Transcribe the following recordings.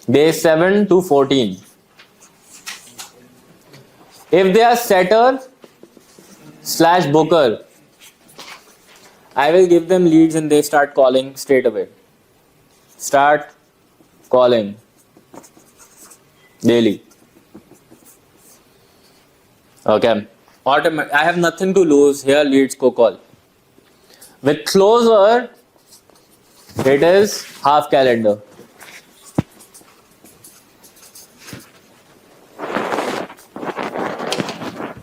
Days 7 to 14. If they are setter / booker, I will give them leads and they start calling straight away. Start calling daily. Okay. I have nothing to lose. Here leads को call. With closer, it is half calendar.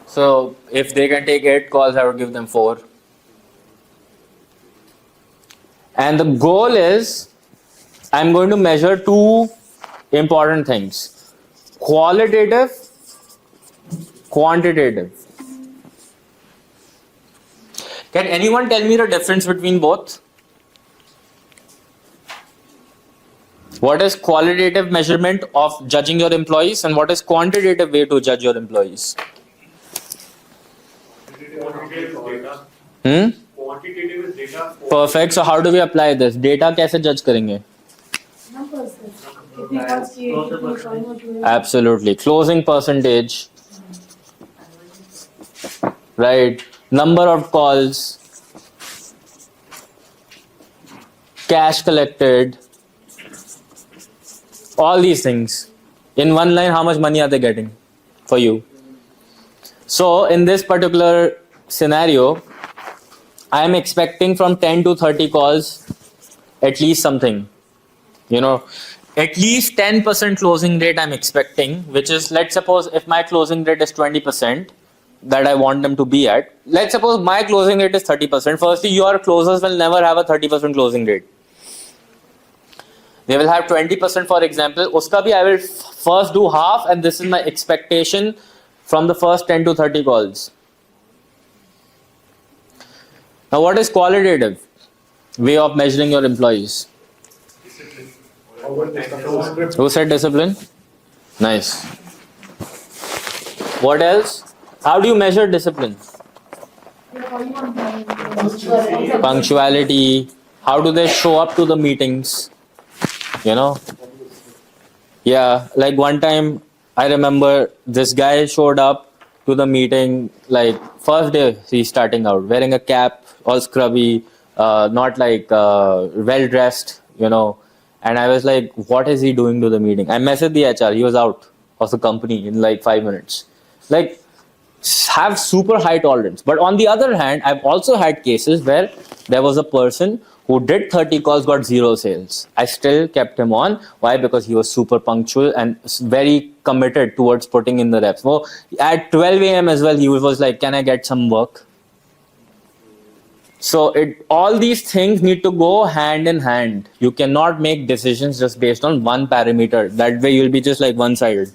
So if they can take 8 calls, I would give them 4. And the goal is, I'm going to measure 2 important things: qualitative, quantitative. Can anyone tell me the difference between both? What is qualitative measurement of judging your employees and what is quantitative way to judge your employees? Quantitative is data. Perfect. So how do we apply this? Data कैसे judge करेंगे? Absolutely. Closing percentage. Right. Number of calls. Cash collected. All these things. In one line, how much money are they getting for you? So in this particular scenario, I am expecting from 10 to 30 calls at least something. At least 10% closing rate I'm expecting, which is, let's suppose if my closing rate is 20% that I want them to be at. Let's suppose my closing rate is 30%. Firstly, your closers will never have a 30% closing rate. They will have 20%, for example. Uska bhi I will first do half, and this is my expectation from the first 10 to 30 calls. Now, what is qualitative way of measuring your employees? Who said discipline? Nice. What else? How do you measure discipline? Punctuality. How do they show up to the meetings? Yeah, like one time I remember this guy showed up to the meeting, like first day he's starting out, wearing a cap, all scrubby, not like well dressed, and I was like, what is he doing to the meeting? I messaged the HR, he was out of the company in like 5 minutes. Like, have super high tolerance. But on the other hand, I've also had cases where there was a person who did 30 calls, got 0 sales. I still kept him on. Why? Because he was super punctual and very committed towards putting in the reps. Well, at 12 a.m. as well, he was like, can I get some work? So all these things need to go hand in hand. You cannot make decisions just based on one parameter. That way you'll be just like one-sided.